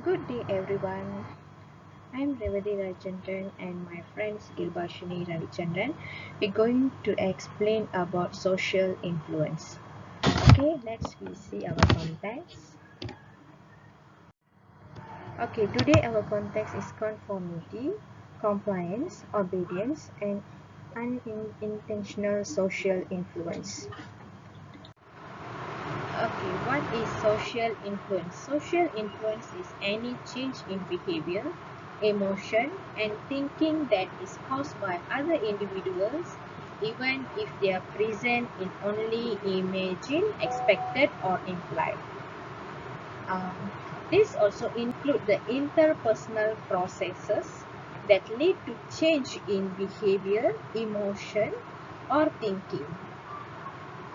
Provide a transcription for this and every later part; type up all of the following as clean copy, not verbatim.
Good day everyone. I'm Revati Rajchandran and my friends Gilbashini Ravichandran. We're going to explain about social influence. Okay, let's we see our context. Okay, today our context is conformity, compliance, obedience, and unintentional social influence. Okay, what is social influence? Social influence is any change in behavior, emotion, and thinking that is caused by other individuals, even if they are present in only imagined, expected, or implied. Um, this also include the interpersonal processes that lead to change in behavior, emotion, or thinking.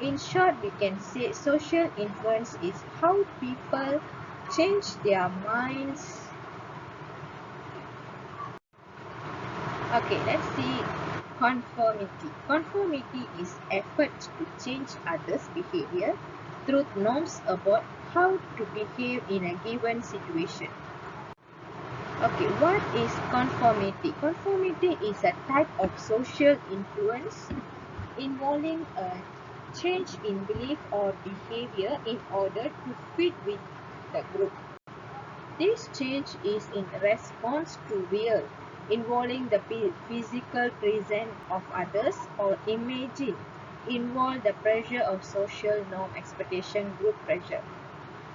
In short, we can say social influence is how people change their minds. Okay, let's see conformity. Conformity is effort to change others' behavior through norms about how to behave in a given situation. Okay, what is conformity? Conformity is a type of social influence involving a change in belief or behavior in order to fit with the group. This change is in response to real, involving the physical presence of others, or imagine, involve the pressure of social norm expectation group pressure.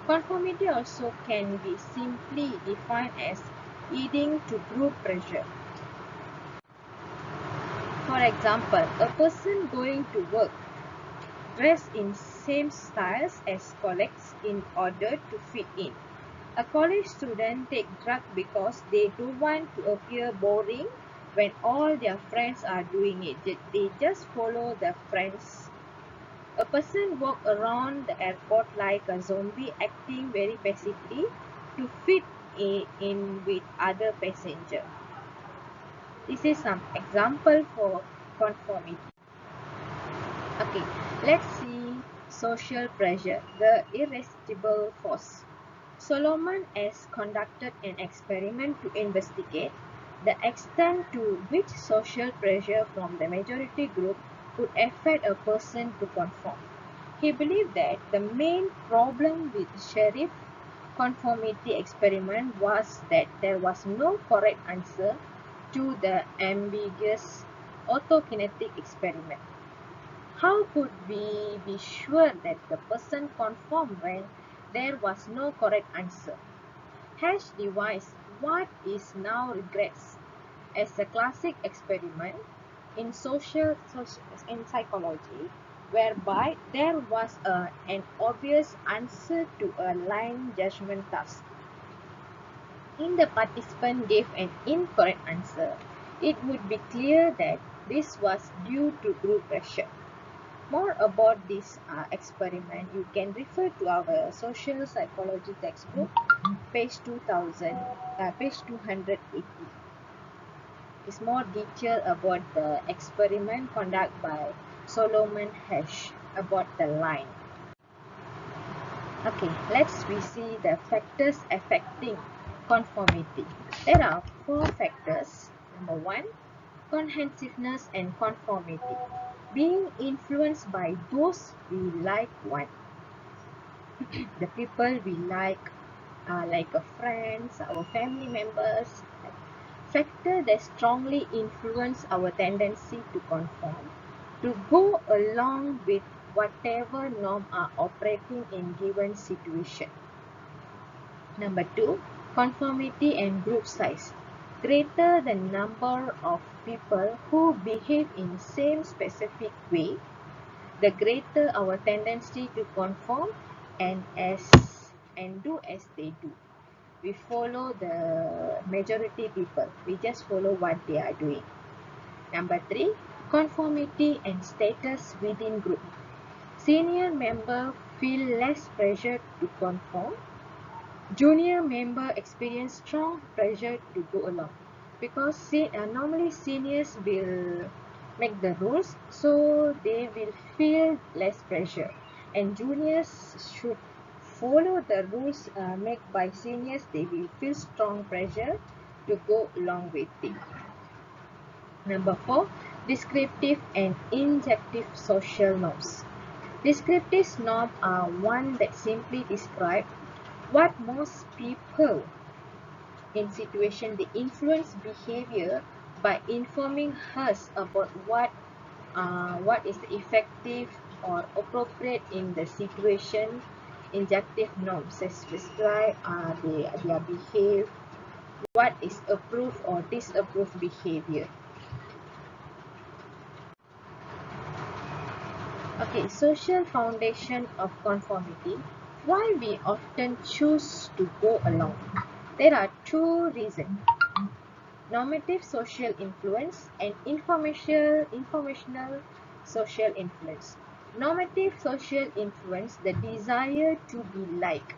Conformity also can be simply defined as leading to group pressure. For example, a person going to work dress in same styles as colleagues in order to fit in. A college student take drug because they don't want to appear boring when all their friends are doing it. They just follow their friends. A person walk around the airport like a zombie, acting very passively to fit in with other passengers. This is some example for conformity. Okay, let's see social pressure, the irresistible force. Solomon has conducted an experiment to investigate the extent to which social pressure from the majority group could affect a person to conform. He believed that the main problem with Sheriff conformity experiment was that there was no correct answer to the ambiguous autokinetic experiment. How could we be sure that the person conformed when there was no correct answer? Hash devised what is now regrets as a classic experiment in in psychology, whereby there was an obvious answer to a line judgment task. If the participant gave an incorrect answer, it would be clear that this was due to group pressure. More about this experiment, you can refer to our social psychology textbook, page 280. It's more detail about the experiment conducted by Solomon Hesch about the line. Okay, let's we see the factors affecting conformity. There are four factors. Number one, comprehensiveness and conformity. Being influenced by those we like, the people we like a friends, our family members. Factor that strongly influence our tendency to conform, to go along with whatever norm are operating in given situation. Number two, conformity and group size. Greater the number of people who behave in same specific way, the greater our tendency to conform and do as they do. We follow the majority people. We just follow what they are doing. Number three, conformity and status within group. Senior member feel less pressure to conform. Junior member experience strong pressure to go along because normally seniors will make the rules, so they will feel less pressure, and juniors should follow the rules made by seniors, they will feel strong pressure to go along with it. Number 4, descriptive and injective social norms. Descriptive norms are one that simply describe what most people in situation. They influence behavior by informing us about what is effective or appropriate in the situation. Injective norms describe their behave, what is approved or disapproved behavior. Okay, social foundation of conformity. Why we often choose to go along? There are two reasons: normative social influence and informational social influence. Normative social influence, the desire to be like.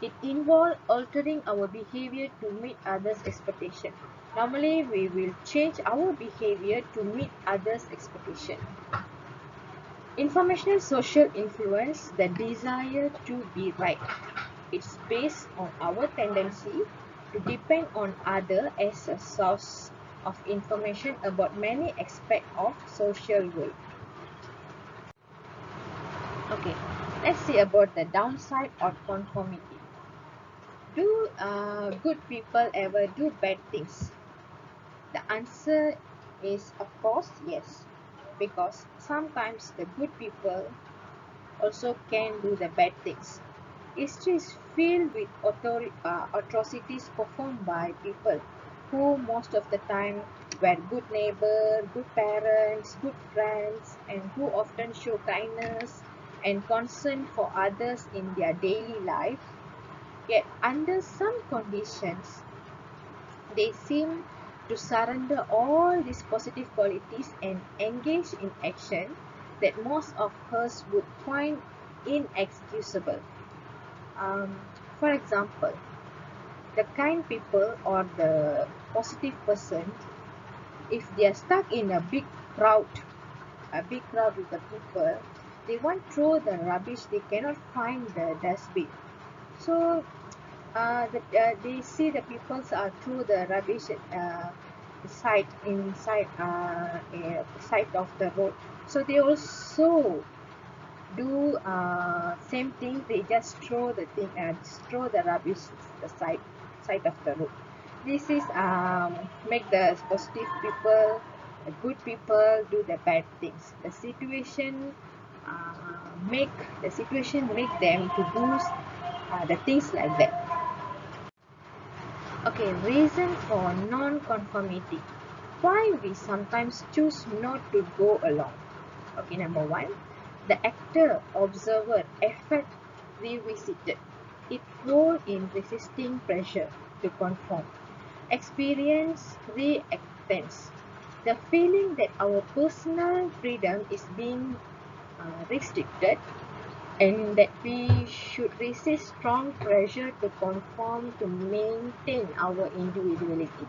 It involves altering our behavior to meet others' expectation. Normally, we will change our behavior to meet others' expectation. Informational social influence, the desire to be right. It's based on our tendency to depend on others as a source of information about many aspects of social world. Okay, let's see about the downside of conformity. Do good people ever do bad things? The answer is of course yes, because sometimes the good people also can do the bad things. History is filled with atrocities performed by people who most of the time were good neighbors, good parents, good friends, and who often show kindness and concern for others in their daily life. Yet under some conditions, they seem to surrender all these positive qualities and engage in action that most of us would find inexcusable. Um, for example, the kind people or the positive person, if they are stuck in a big crowd with the people, they want to throw the rubbish, they cannot find the dustbin. So they see the people throw the rubbish side of the road. So they also do same thing. They just throw the thing and throw the rubbish the side of the road. This is make the positive people, the good people do the bad things. Make the situation make them to do the things like that. Okay, reason for non-conformity. Why we sometimes choose not to go along. Okay, number 1, the actor, observer, effect revisited. Its role in resisting pressure to conform. Experience reactance. The feeling that our personal freedom is being restricted and that we should resist strong pressure to conform to maintain our individuality.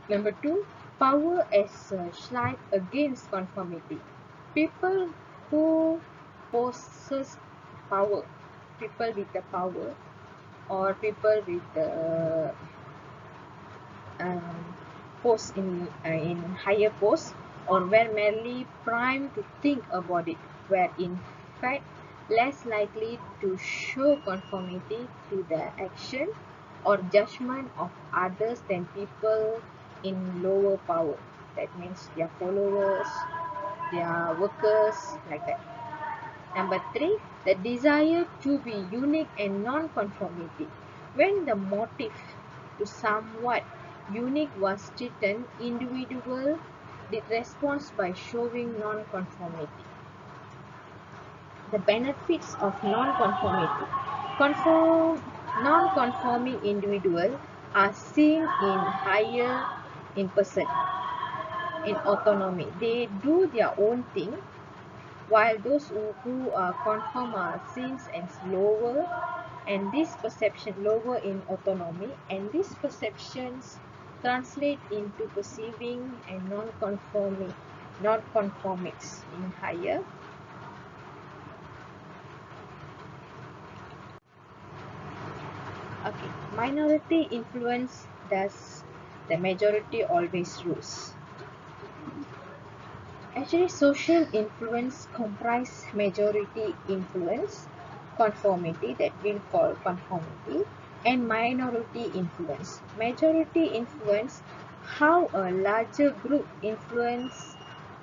Number 2, power as a shield against conformity. People who possess power, people with the power, or people with the um, post in higher posts, or were merely primed to think about it, were in fact less likely to show conformity through the action or judgment of others than people in lower power. That means their followers, their workers, like that. Number 3, the desire to be unique and non-conformity. When the motive to somewhat unique was threatened, individual did respond by showing non-conformity. The benefits of non-conformity. Non-conforming individuals are seen in higher in person, in autonomy. They do their own thing, while those who conform are seen as lower, and this perception lower in autonomy, and these perceptions translate into perceiving and non-conformists in higher. Okay, minority influence, does the majority always rules? Actually, social influence comprise majority influence, conformity, that we'll call conformity, and minority influence. Majority influence, how a larger group influence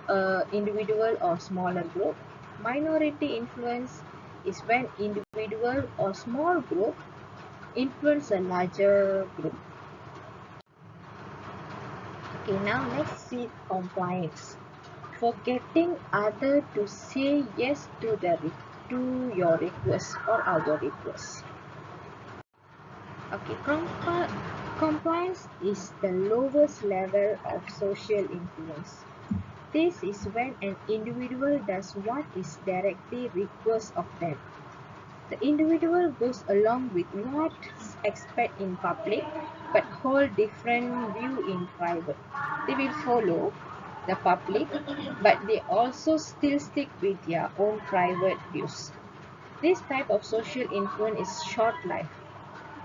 a individual or smaller group. Minority influence is when individual or small group influence a larger group. Okay, now let's see compliance. Forgetting other to say yes to to your request or our request. Okay, compliance is the lowest level of social influence. This is when an individual does what is directly requested of them. The individual goes along with what's expected in public but hold different view in private. They will follow the public but they also still stick with their own private views. This type of social influence is short-lived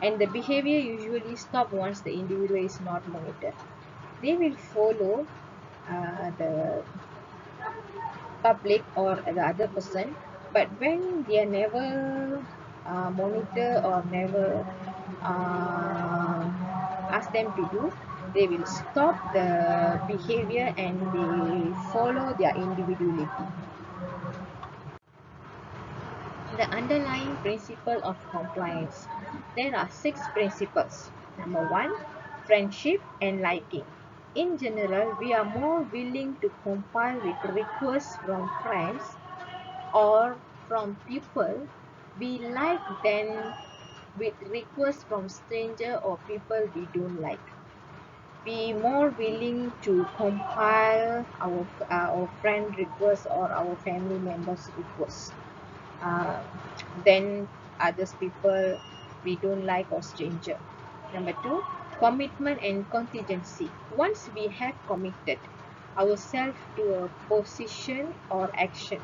and the behavior usually stops once the individual is not monitored. They will follow the public or the other person, but when they are never monitor or never uh, ask them to do, they will stop the behavior and they follow their individuality. The underlying principle of compliance. There are 6 principles. Number 1, friendship and liking. In general, we are more willing to comply with requests from friends or from people we like than with requests from stranger or people we don't like. Be more willing to compile our friend requests or our family members requests uh, than others people we don't like or stranger. Number 2, commitment and contingency. Once we have committed ourselves to a position or action,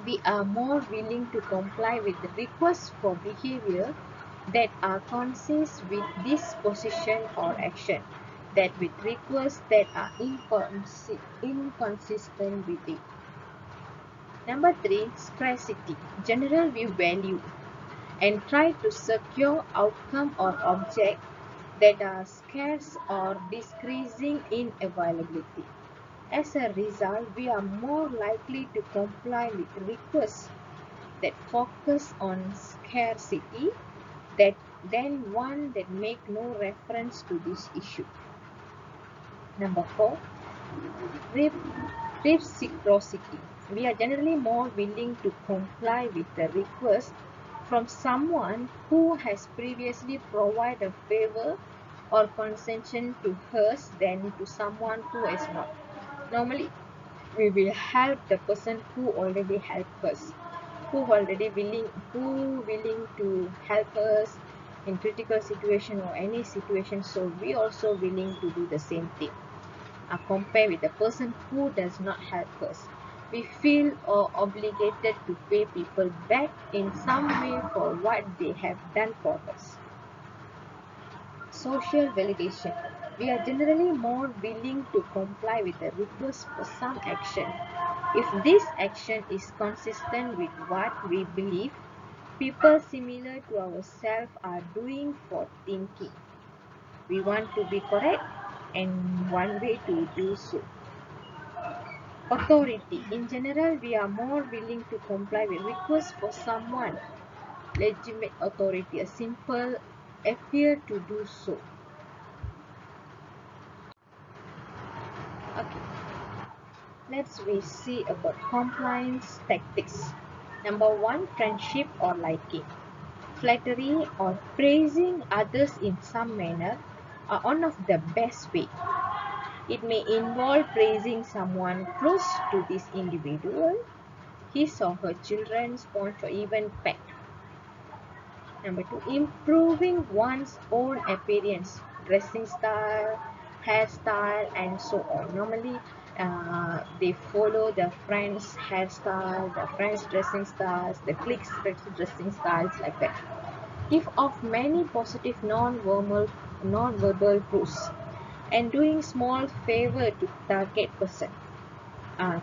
we are more willing to comply with the requests for behavior that are consistent with this position or action that with requests that are inconsistent with it. Number 3, scarcity. General we value and try to secure outcome or object that are scarce or decreasing in availability. As a result, we are more likely to comply with requests that focus on scarcity that than one that make no reference to this issue. Number 4, reciprocity. We are generally more willing to comply with the request from someone who has previously provided a favor or concession to us than to someone who has not. Normally, we will help the person who already helped us, who willing to help us in critical situation or any situation, so we also willing to do the same thing. Compare with the person who does not help us, we feel obligated to pay people back in some way for what they have done for us. Social validation. We are generally more willing to comply with the request for some action if this action is consistent with what we believe people similar to ourselves are doing for thinking. We want to be correct, and one way to do so. Authority. In general, we are more willing to comply with requests for someone legitimate authority. A simple appear to do so. Okay, let's we see about compliance tactics. Number 1, friendship or liking. Flattery or praising others in some manner are one of the best way. It may involve praising someone close to this individual, his or her children, spouse, or even pet. Number 2, improving one's own appearance, dressing style, hairstyle, and so on. Normally, they follow the friends' hairstyle, the friends' dressing styles, the cliques' dressing styles, like that. give off many positive non-verbal cues, and doing small favor to target person.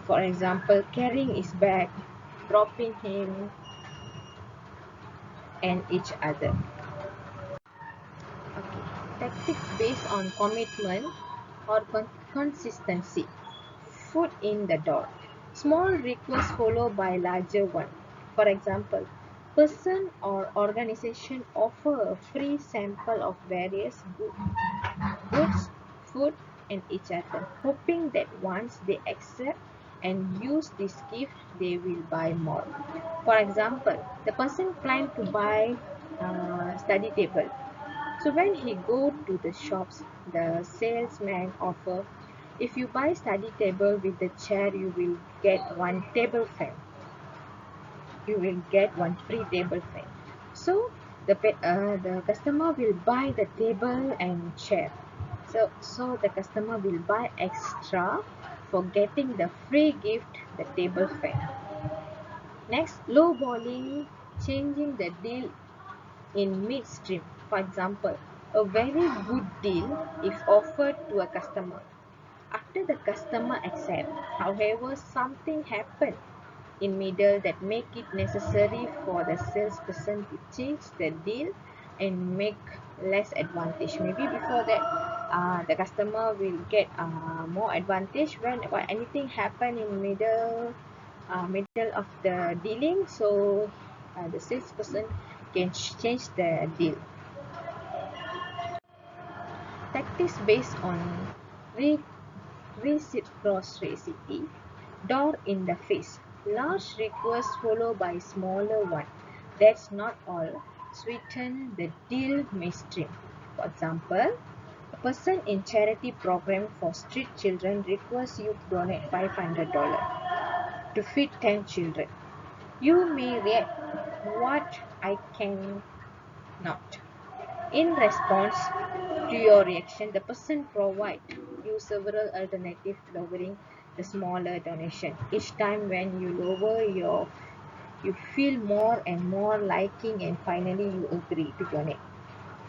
For example, carrying his bag, dropping him and each other. Okay. Tactics based on commitment or consistency. Foot in the door. Small requests followed by larger one. For example, person or organization offer a free sample of various goods, food, and each other, hoping that once they accept and use this gift, they will buy more. For example, the person planned to buy a study table. So when he go to the shops, the salesman offer, if you buy study table with the chair, you will get one table fan. You will get one free table fan. So the customer will buy the table and chair. So the customer will buy extra for getting the free gift, the table fan. Next, lowballing, changing the deal in midstream. For example, a very good deal if offered to a customer. After the customer accept, however, something happened in middle that make it necessary for the salesperson to change the deal and make less advantage. Maybe before that, the customer will get more advantage when anything happen in middle of the dealing. So the salesperson can change the deal. Tactics based on re reciprocity. Door in the face. Large request followed by smaller one. That's not all. Sweeten the deal mainstream. For example, a person in charity program for street children requests you to donate $500 to feed 10 children. You may react, what I can not. In response to your reaction, the person provides you several alternatives lowering the smaller donation. Each time when you lower you feel more and more liking and finally you agree to donate.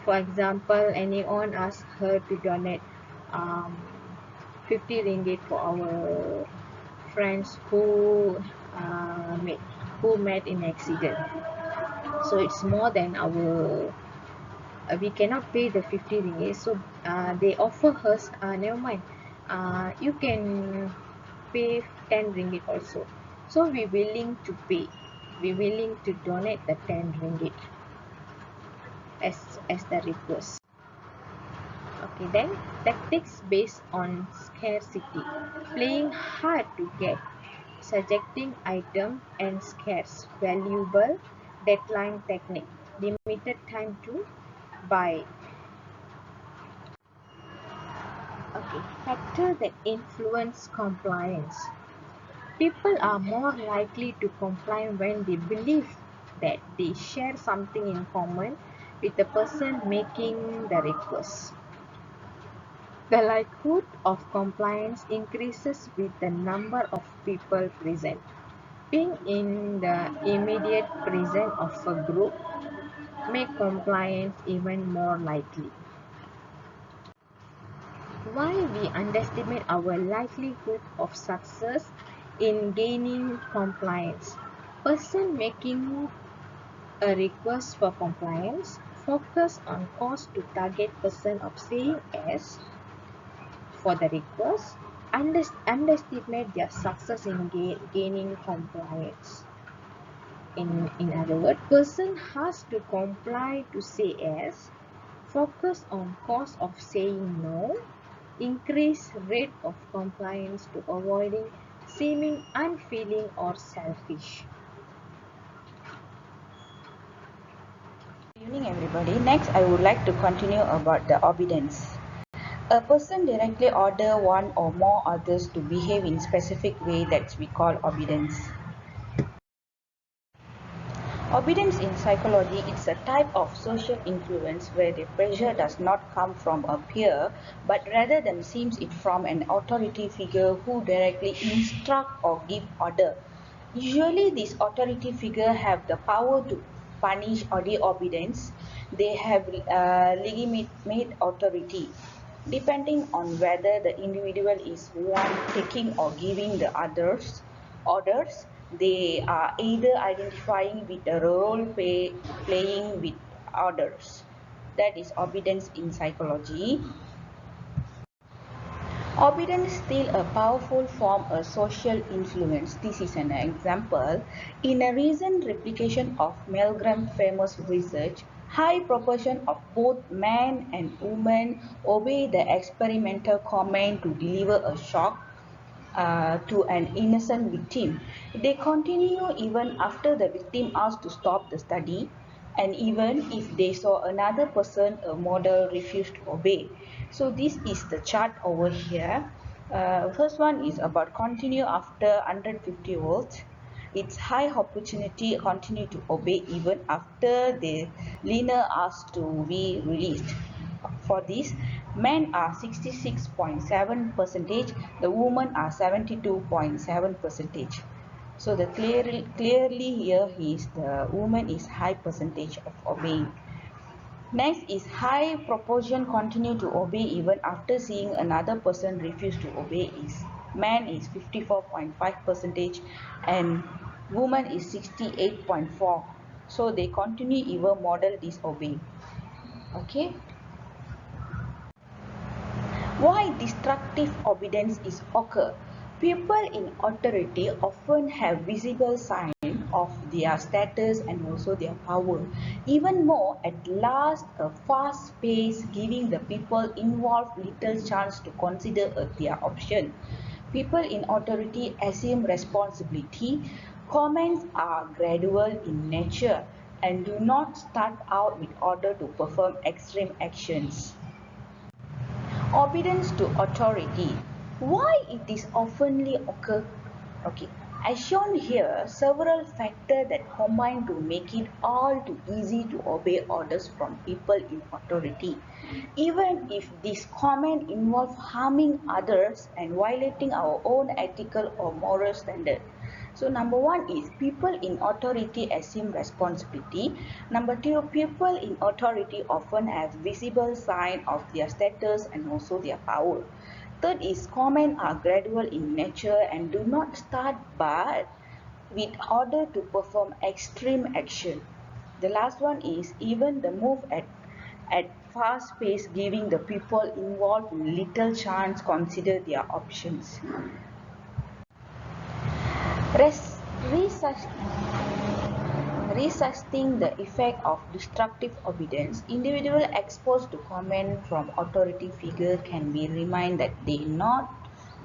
For example, anyone asks her to donate um, 50 ringgit for our friends who met in accident. So it's more than our we cannot pay the 50 ringgit, so they offer us, never mind, you can pay 10 ringgit also. So we willing to donate the 10 ringgit as the request. Okay, then tactics based on scarcity. Playing hard to get, suggesting item and scarce, valuable, deadline technique, limited time to buy. Okay, factor that influence compliance. People are more likely to comply when they believe that they share something in common with the person making the request. The likelihood of compliance increases with the number of people present. Being in the immediate presence of a group make compliance even more likely. Why we underestimate our likelihood of success in gaining compliance. Person making a request for compliance focus on cost to target person of saying yes for the request, underestimate their success in gaining compliance. In other words, person has to comply to say yes, focus on cost of saying no, increase rate of compliance to avoiding seeming unfeeling or selfish. Good evening, everybody. Next, I would like to continue about the obedience. A person directly order one or more others to behave in specific way that we call obedience. Obedience in psychology, it's a type of social influence where the pressure does not come from a peer, but rather than seems it from an authority figure who directly instruct or give order. Usually, this authority figure have the power to punish or disobedience, they have legitimate authority. Depending on whether the individual is one taking or giving the others orders, they are either identifying with the playing with others. That is obedience in psychology. Obedience is still a powerful form of social influence. This is an example. In a recent replication of Milgram's famous research, high proportion of both men and women obey the experimental command to deliver a shock to an innocent victim. They continue even after the victim asked to stop the study, and even if they saw another person, a model, refused to obey. So this is the chart over here. First one is about continue after 150 volts. It's high opportunity continue to obey even after the learner asked to be released. For this, men are 66.7 percentage, the women are 72.7 percentage. So the clearly here is the woman is high percentage of obeying. Next is high proportion continue to obey even after seeing another person refuse to obey is man is 54.5 percentage and woman is 68.4. So they continue even model disobey. Okay. Why destructive obedience is occur? People in authority often have visible signs of their status and also their power. Even more, at last, a fast pace giving the people involved little chance to consider their option. People in authority assume responsibility. Comments are gradual in nature and do not start out with order to perform extreme actions. Obedience to authority. Why it is oftenly occur? Okay, as shown here, several factors that combine to make it all too easy to obey orders from people in authority. Even if this comment involves harming others and violating our own ethical or moral standard. So number one is people in authority assume responsibility. Number two, people in authority often have visible sign of their status and also their power. Third is comments are gradual in nature and do not start but with order to perform extreme action. The last one is even the move at fast pace giving the people involved little chance consider their options. Researching the effect of destructive obedience, individuals exposed to comment from authority figures can be reminded that they, not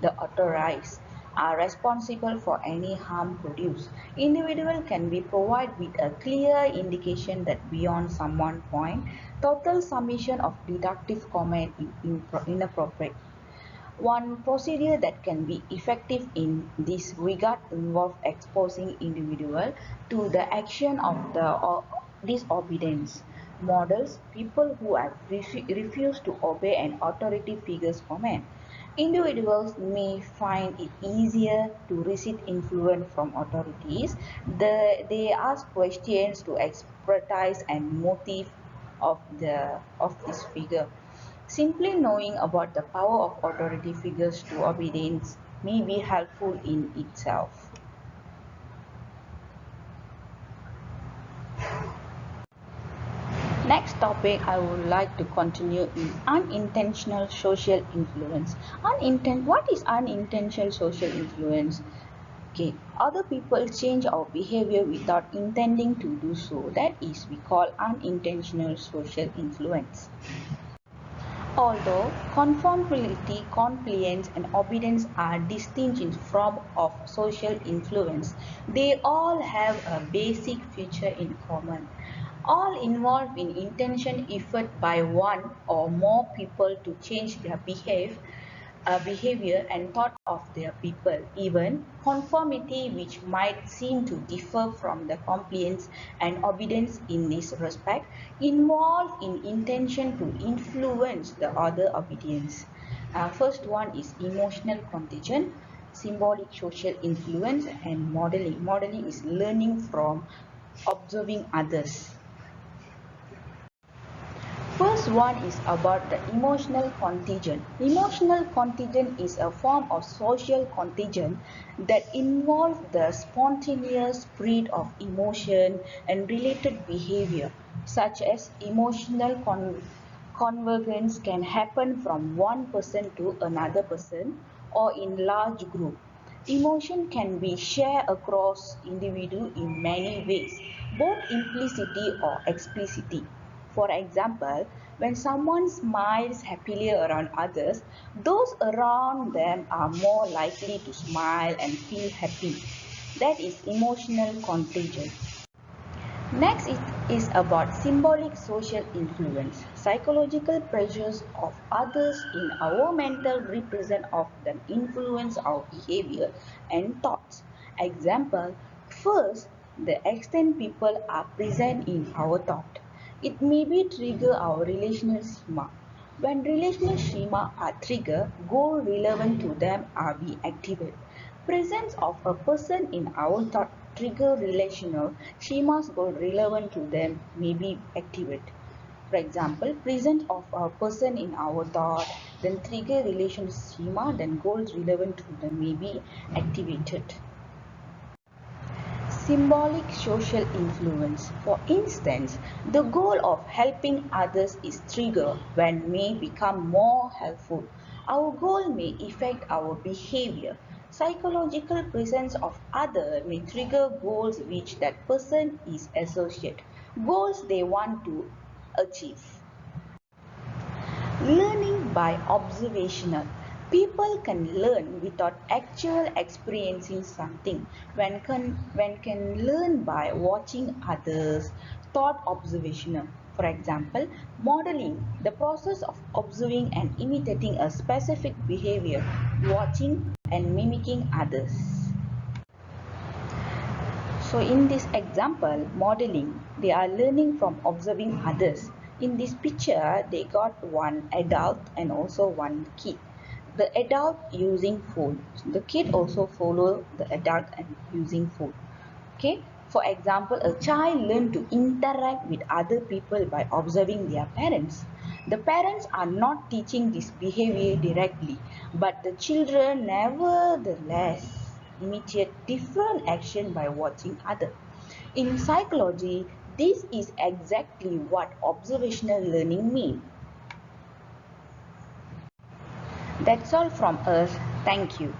the authorized, are responsible for any harm produced. Individual can be provided with a clear indication that beyond some one point, total submission of deductive comment is inappropriate. One procedure that can be effective in this regard involves exposing individual to the action of the disobedience. Models people who have refused to obey an authority figure's command. Individuals may find it easier to resist influence from authorities. They ask questions to expertise and motive of this figure. Simply knowing about the power of authority figures to obedience may be helpful in itself. Next topic I would like to continue is unintentional social influence. What is unintentional social influence? Okay, other people change our behavior without intending to do so. That is we call unintentional social influence. Although conformity, compliance, and obedience are distinct forms of social influence, they all have a basic feature in common. All involve in intention effort by one or more people to change their behavior and thought of their people. Even conformity, which might seem to differ from the compliance and obedience in this respect, involve in intention to influence the other obedience. First one is emotional contagion, symbolic social influence, and modeling. Modeling is learning from observing others. First one is about the emotional contagion. Emotional contagion is a form of social contagion that involves the spontaneous spread of emotion and related behavior, such as emotional convergence can happen from one person to another person or in large group. Emotion can be shared across individuals in many ways, both implicitly or explicitly. For example, when someone smiles happily around others, those around them are more likely to smile and feel happy. That is emotional contagion. Next is about symbolic social influence. Psychological pressures of others in our mental represent often influence our behavior and thoughts. Example, first, the extent people are present in our thought. It may be trigger our relational schema. When relational schema are triggered, goals relevant to them are be activated. Presence of a person in our thought trigger relational schemas goal relevant to them may be activated. For example, presence of a person in our thought, then trigger relational schema, then goals relevant to them may be activated. Symbolic social influence. For instance, the goal of helping others is triggered when may become more helpful. Our goal may affect our behavior. Psychological presence of other may trigger goals which that person is associated, goals they want to achieve. Learning by observational. People can learn without actual experiencing something. When can learn by watching others, thought observational. For example, modeling, the process of observing and imitating a specific behavior, watching and mimicking others. So in this example, modeling, they are learning from observing others. In this picture, they got one adult and also one kid. The adult using phone. The kid also follow the adult and using phone. Okay. For example, a child learn to interact with other people by observing their parents. The parents are not teaching this behavior directly, but the children nevertheless imitate different action by watching others. In psychology, this is exactly what observational learning means. That's all from us. Thank you.